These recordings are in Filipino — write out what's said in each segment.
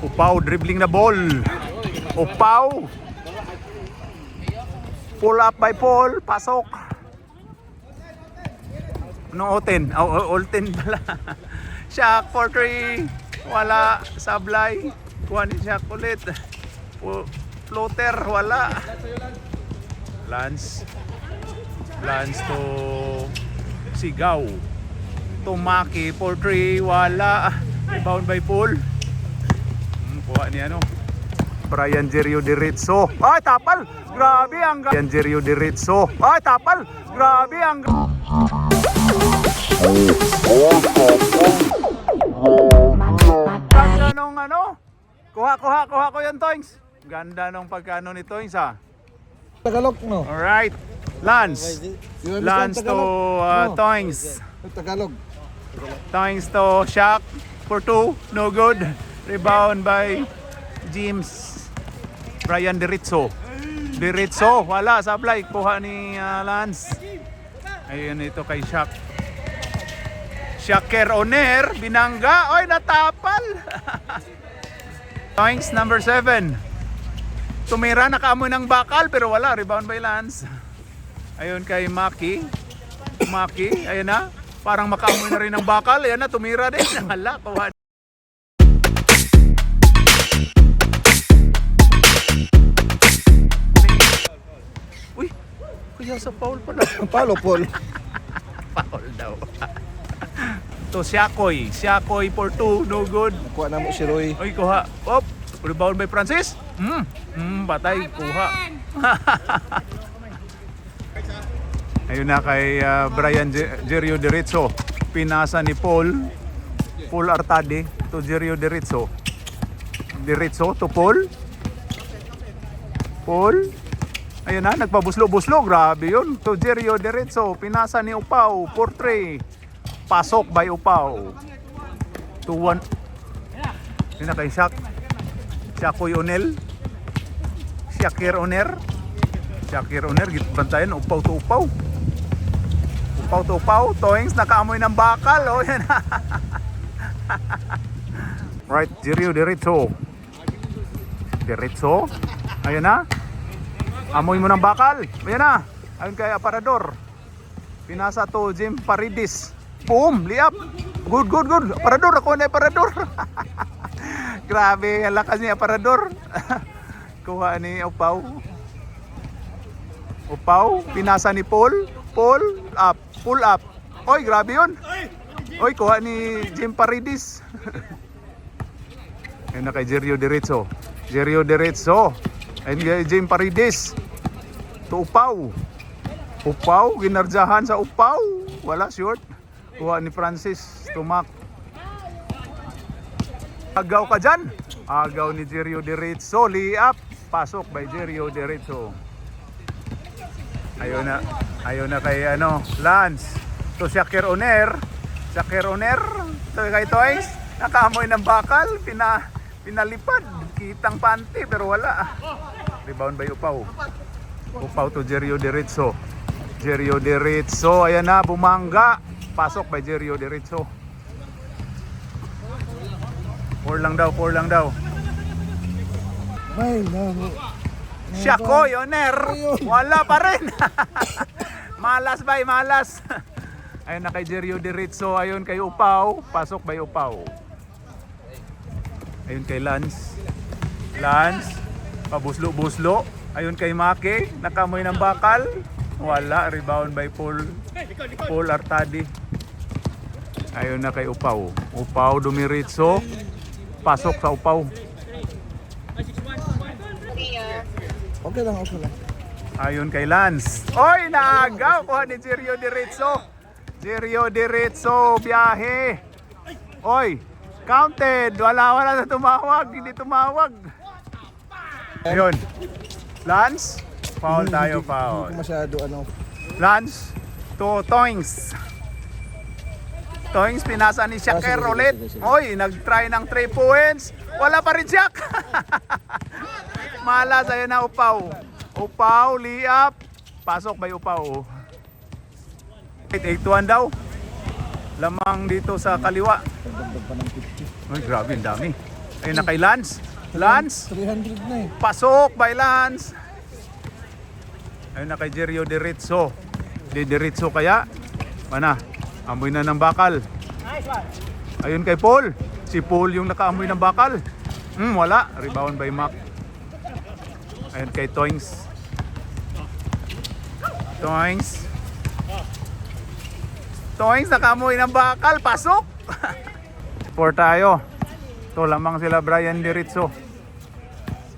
Upaw, dribbling na ball. Upaw. Pull up by Paul. Pasok. No, Oten. Olten pala. Shaq for 3. Wala. Sablay. Kuha ni Shaq ulit. Floater. Wala. Lance to Sigaw. Tumaki for 3. Wala. Rebound by Paul. Kuha ni ano. Brian Jerio Diritso. Ay, tapal! Grabe ang Brian Jerio Diritso. Ay, tapal! Grabe ang ganda nung ano? Kuha ko yan, Toings. Ganda nung pagkano ni Toings, ha? Tagalog, no? Alright. Lance to Toings. Tagalog. Toings to Shaq for 2. No good. Rebound by James. Brian Diritso. Wala. Sablay. Kuha ni Lance. Ayun ito kay Shaq. Shaker Oner. Binangga. Oy, natapal. Toings number 7. Tumira. Nakaamoy ng bakal pero wala. Rebound by Lance. Ayun kay Maki. Ayun na. Parang makaamoy na rin ng bakal. Ayun na. Tumira din. Hala. Kuha. Kaya sa foul pala. Paul. Foul daw. To Siakoy for 2, no good. Kuha na mo si Roy. Oy, kuha. Op, rebound by Francis. Patay, kuha. Ayun na kay Brian Jerio Diritso. Pinasa ni Paul Artade to Jerio Diritso. Diritso to Paul. Ayun na, nagpabuslo-buslo. Grabe yun. To Jerio Diritso. Pinasa ni Upaw. 4-3. Pasok by Upaw. 2-1. Ayun na kay Shaq. Shakoy Onel. Shakir Oner. Bantayan. Upaw to Upaw. Toings. Nakaamoy ng bakal. O yan. Right. Jerio Diritso. Ayun na. Amoy mo ng bakal. Ayan na. Ayun kay Aparador. Pinasa to Jim Paridis. Boom. Liap. Good. Aparador. Ako na Aparador. Grabe. Ang lakas ni Aparador. Kuha ni Upaw. Pinasa ni Paul. Pull up. Oy, grabe yun. Oy, kuha ni Jim Paridis. Ayun na kay Jerio Diritso. Ayun kay Jim Paridis. To Upaw, ginardyahan sa Upaw. Wala, short. Kuha ni Francis. Tumak. Agaw ka dyan. Agaw ni Jerio Diritso. Liap. Pasok by Jerio Diritso. Ayun na kay Lance. To Shaker Oner. To kay Toys. Nakaamoy ng bakal. Pinalipad. Kitang panty pero wala. Rebound by Upaw to Jerio Diritso. Ayan na, bumangga. Pasok by Jerio Diritso. 4 lang daw. May laro. Shakoy Oner. Wala pa rin. Malas. Ayun na kay Jerio Diritso. Ayun kay Upaw. Pasok by Upaw. Ayun kay Lance. Pabuslo. Ayun kay Maki. Nakamoy ng bakal. Wala. Rebound by Paul Artadi. Ayun na kay Upaw. Dumiritso. Pasok sa Upaw. Okay lang. Ayun kay Lance. Oy, naagaw. Kuha ni Jerio Diritso. Biyahe. Oy, counted. Wala na tumawag. Hindi tumawag. Ayun. Lance. Foul. Hindi masyado Lance to Toings. Pinasa ni Shaker ulit. Oy, nag-try ng 3 points. Wala pa rin Shaq. Malas. Ayun na Upaw. Liap. Pasok by Upaw. 8-1 daw. Lamang dito sa kaliwa. Ay, grabe, ang dami. Ayun na kay Lance. Lance, 300 na eh. pasok by Lance. Ayun na kay Jerio Diretso. Diretso kaya? Mana, amoy na ng bakal. Ayun kay Paul. Si Paul yung nakaamoy ng bakal. Wala. Rebound by Mac. Ayun kay Toings. Toings nakaamoy ng bakal. Pasok! Sport tayo. Ito lamang sila Brian Diretso.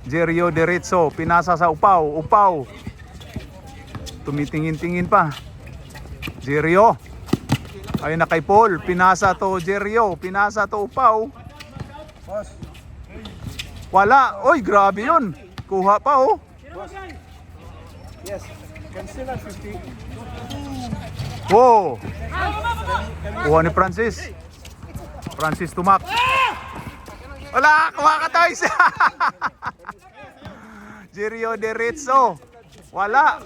Jerio Diretso. Pinasa sa upaw. Upaw. Tumitingin-tingin pa. Jerio. Ayun na kay Paul. Pinasa to Jerio. Pinasa to upaw. Wala. Oy, grabe yun. Kuha pa oh. Yes. Can still have 50. Wow. Kuha ni Francis. Francis tumak. Wala. Kuha ka Toys. Jerio Diretso. Wala.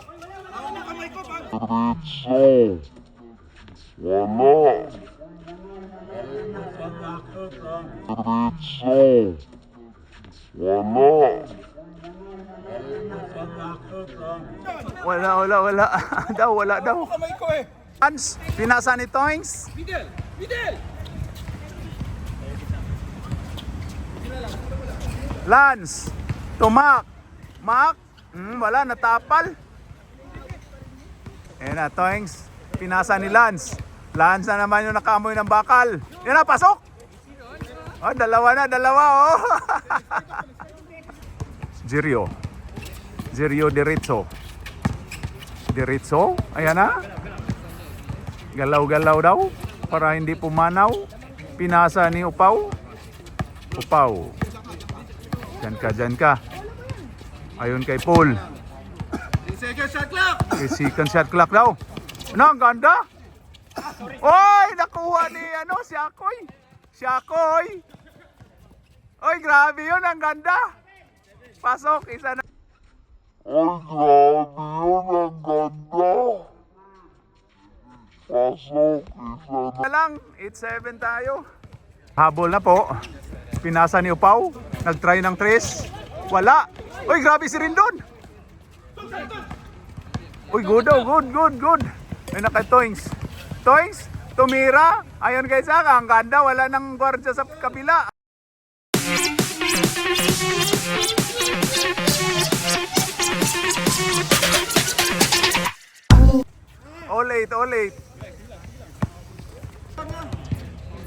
Wala. daw, wala daw. Kamay ko eh. Hans, pinasa ni Toings. Lance, tumak. Mak, wala, natapal. Ayan na, Toings. Pinasa ni Lance. Lance na naman yung nakaamoy ng bakal. Yan na, pasok! Oh, dalawa oh. Jerio Diretso. Ayan na. Galaw-galaw daw para hindi pumanaw. Pinasa ni Upaw. Diyan ka. Ayun kay Paul. Second shot clock daw. Ano, ang ganda. Oy, nakuha ni si Akoy. Oy, grabe yun, ang ganda. Pasok, isa na. Lang, 8-7 tayo. Habol na po. Pinasa ni Upaw. Nag-try ng 3. Wala. Oy, grabe si Rindon. Uy, good. Ay, naka Toings. Tumira. Ayun kay Saka, ang ganda. Wala nang gwardiya sa kabila. All late.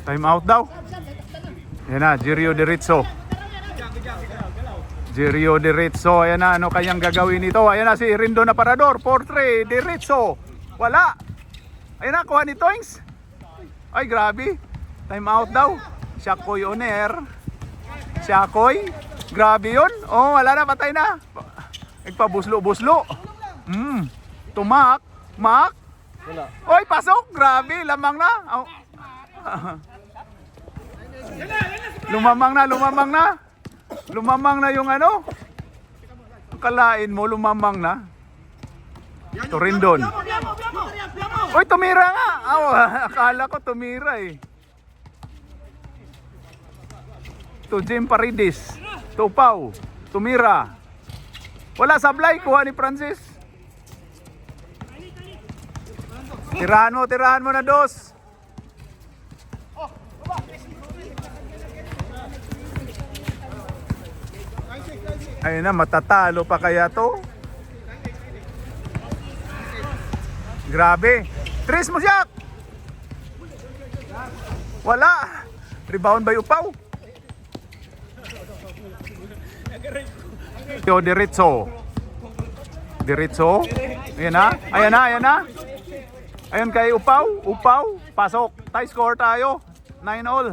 Time out daw. Yan na, Jerio Diretso. Ayan na, ano kayang gagawin ito? Ayan na si Rindo na parador. 4-3, Diretso. Wala. Ayan na, kuha ni Toings. Ay, grabe. Time out daw. Shakoy on air. Grabe yun. Oh, wala na, patay na. Nagpabuslo. Tumak. Mak. Wala. Oy, pasok. Grabe, lamang na. Oh. Lumamang na yung ano. Kalain mo, lumamang na. Torindon. Oy, tumira nga. Akala ko tumira eh. To Jim Paredes. Tupaw. Tumira. Wala sablay. Kuha ni Francis. Tirahan mo na dos. Ayun na, matatalo pa kaya to? Grabe. Tres mo siya. Wala. Rebound by Upaw. Diretso. Ayan na. Ayun kay Upaw. Pasok. Tie score tayo. 9-all.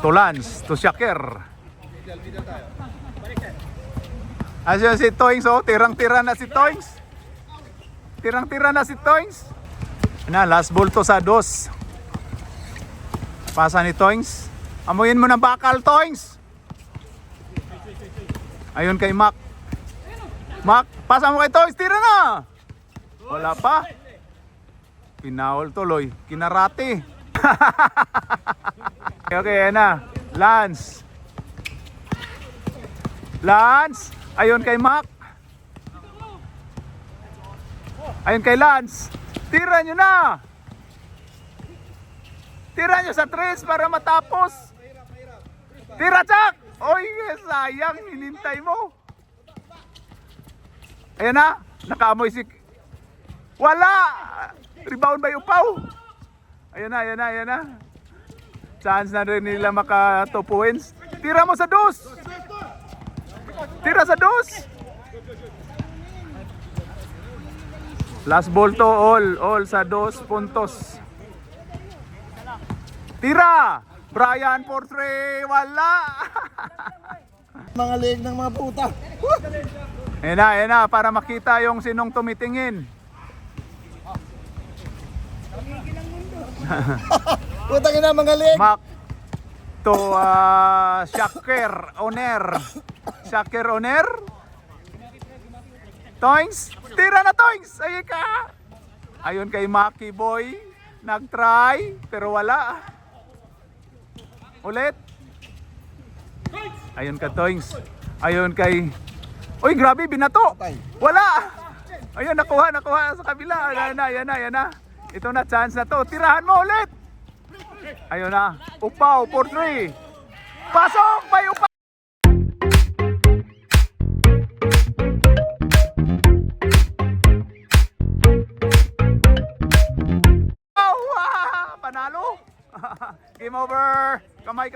To Lance. To Shaker. Asya si Toings oh. Tirang-tira na si Toings. Na, last ball to sa dos. Pasa ni Toings. Amuyin mo ng bakal, Toings. Ayun kay Mac. Pasa mo kay Toings. Tira na. Wala pa. Pinaul tuloy. Kinarate. Okay, yan na. Lance. Lance. Ayun kay Mac. Ayun kay Lance. Tira nyo na. Tira nyo sa tres para matapos. Tira, Chak. Oy, sayang. Hinintay mo. Ayan na. Nakaamoy si... Wala. Rebound by Upaw. Ayan na, ayan na, ayan na. Chance na rin nila maka 2 points. Tira mo sa dos. Tira sa dos. Last ball to, all sa 2 puntos. Tira. Brian for 3. Wala. Mga leg ng mga puta. Ayan na, para makita yung sinong tumitingin. Putang ina mga leg. Mac to Shaker Oner. Shaker Oner. Toings. Tira na, Toings. Ayun ka. Ayun kay Maki Boy. Nag-try pero wala. Ulit. Ayun ka, Toings. Ayun kay... Uy, grabe, binato. Wala. Ayun, nakuha sa kabila. Ayan na. Ito na, chance na to. Tirahan mo ulit. Ayun na. Upaw, 4-3. Pasok! May Upaw! Panalo! Game over! Kamay!